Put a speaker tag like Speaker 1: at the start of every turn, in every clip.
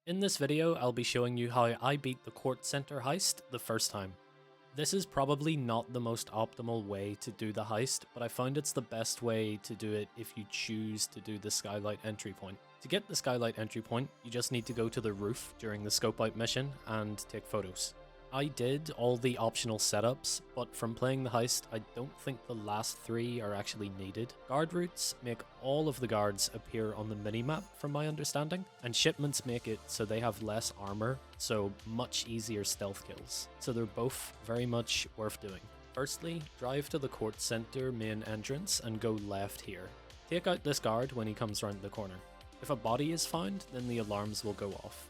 Speaker 1: In this video, I'll be showing you how I beat the Kortz Center Heist the first time. This is probably not the most optimal way to do the heist, but I found it's the best way to do it if you choose to do the Skylight entry point. To get the Skylight entry point, you just need to go to the roof during the scope out mission and take photos. I did all the optional setups, but from playing the heist, I don't think the last three are actually needed. Guard routes make all of the guards appear on the minimap from my understanding, and shipments make it so they have less armor, so much easier stealth kills. So they're both very much worth doing. Firstly, drive to the Kortz Center main entrance and go left here. Take out this guard when he comes round the corner. If a body is found, then the alarms will go off.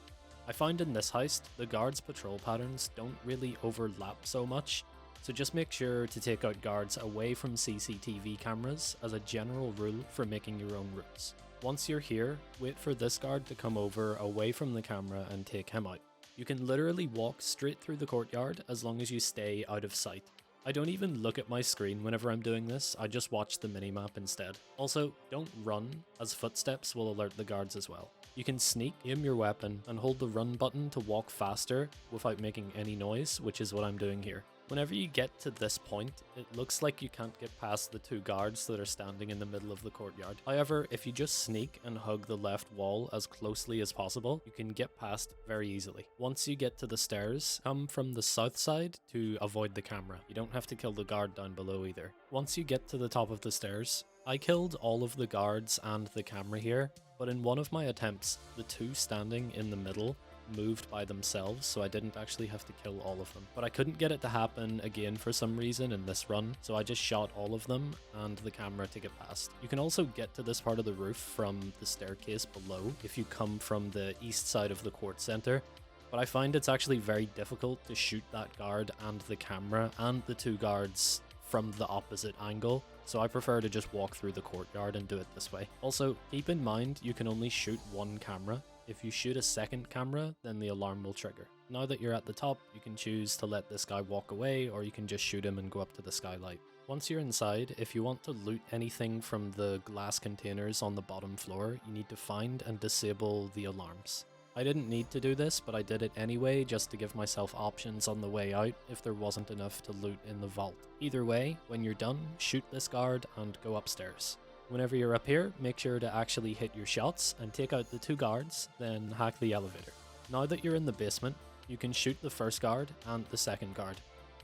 Speaker 1: I find in this heist, the guards' patrol patterns don't really overlap so much, so just make sure to take out guards away from CCTV cameras as a general rule for making your own routes. Once you're here, wait for this guard to come over away from the camera and take him out. You can literally walk straight through the courtyard as long as you stay out of sight. I don't even look at my screen whenever I'm doing this, I just watch the minimap instead. Also, don't run, as footsteps will alert the guards as well. You can sneak, aim your weapon, and hold the run button to walk faster without making any noise, which is what I'm doing here. Whenever you get to this point, it looks like you can't get past the two guards that are standing in the middle of the courtyard. However, if you just sneak and hug the left wall as closely as possible, you can get past very easily. Once you get to the stairs, come from the south side to avoid the camera. You don't have to kill the guard down below either. Once you get to the top of the stairs, I killed all of the guards and the camera here, but in one of my attempts, the two standing in the middle moved by themselves, so I didn't actually have to kill all of them. But I couldn't get it to happen again for some reason in this run, so I just shot all of them and the camera to get past. You can also get to this part of the roof from the staircase below if you come from the east side of the Kortz Center, but I find it's actually very difficult to shoot that guard and the camera and the two guards from the opposite angle, so I prefer to just walk through the courtyard and do it this way. Also, keep in mind you can only shoot one camera. If you shoot a second camera, then the alarm will trigger. Now that you're at the top, you can choose to let this guy walk away, or you can just shoot him and go up to the skylight. Once you're inside, if you want to loot anything from the glass containers on the bottom floor, you need to find and disable the alarms. I didn't need to do this, but I did it anyway just to give myself options on the way out if there wasn't enough to loot in the vault. Either way, when you're done, shoot this guard and go upstairs. Whenever you're up here, make sure to actually hit your shots and take out the two guards, then hack the elevator. Now that you're in the basement, you can shoot the first guard and the second guard.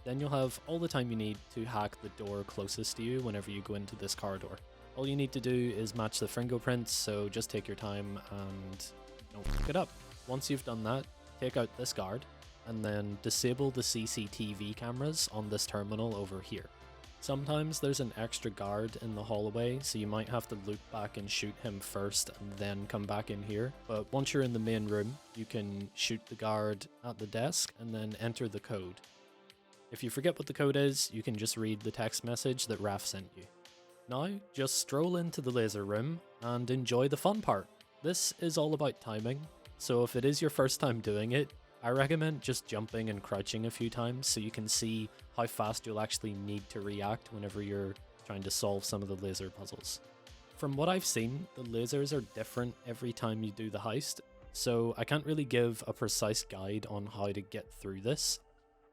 Speaker 1: Then you'll have all the time you need to hack the door closest to you whenever you go into this corridor. All you need to do is match the fingerprints, so just take your time and don't fuck it up. Once you've done that, take out this guard, and then disable the CCTV cameras on this terminal over here. Sometimes there's an extra guard in the hallway, so you might have to loop back and shoot him first and then come back in here. But once you're in the main room, you can shoot the guard at the desk and then enter the code. If you forget what the code is, you can just read the text message that Raf sent you. Now, just stroll into the laser room and enjoy the fun part. This is all about timing, so if it is your first time doing it, I recommend just jumping and crouching a few times so you can see how fast you'll actually need to react whenever you're trying to solve some of the laser puzzles. From what I've seen, the lasers are different every time you do the heist, so I can't really give a precise guide on how to get through this.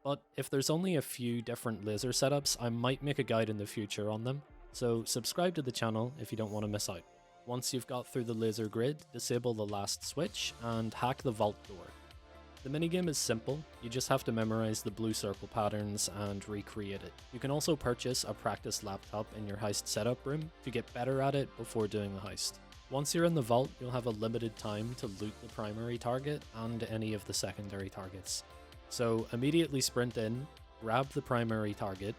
Speaker 1: But if there's only a few different laser setups, I might make a guide in the future on them, so subscribe to the channel if you don't want to miss out. Once you've got through the laser grid, disable the last switch and hack the vault door. The minigame is simple, you just have to memorize the blue circle patterns and recreate it. You can also purchase a practice laptop in your heist setup room to get better at it before doing the heist. Once you're in the vault, you'll have a limited time to loot the primary target and any of the secondary targets. So immediately sprint in, grab the primary target,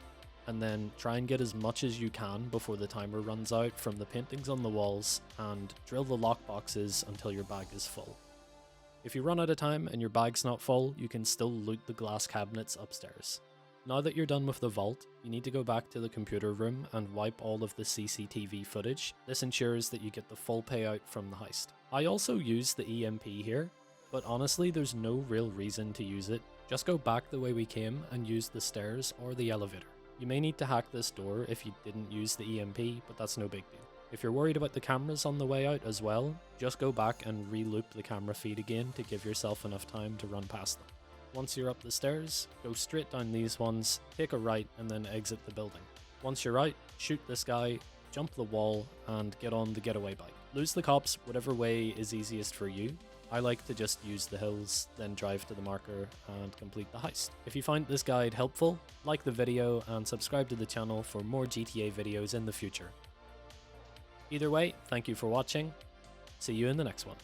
Speaker 1: and then try and get as much as you can before the timer runs out from the paintings on the walls, and drill the lockboxes until your bag is full. If you run out of time and your bag's not full, you can still loot the glass cabinets upstairs. Now that you're done with the vault, you need to go back to the computer room and wipe all of the CCTV footage. This ensures that you get the full payout from the heist. I also use the EMP here, but honestly there's no real reason to use it. Just go back the way we came and use the stairs or the elevator. You may need to hack this door if you didn't use the EMP, but that's no big deal. If you're worried about the cameras on the way out as well, just go back and re-loop the camera feed again to give yourself enough time to run past them. Once you're up the stairs, go straight down these ones, take a right and then exit the building. Once you're out, shoot this guy, jump the wall and get on the getaway bike. Lose the cops whatever way is easiest for you. I like to just use the hills, then drive to the marker and complete the heist. If you find this guide helpful, like the video and subscribe to the channel for more GTA videos in the future. Either way, thank you for watching. See you in the next one.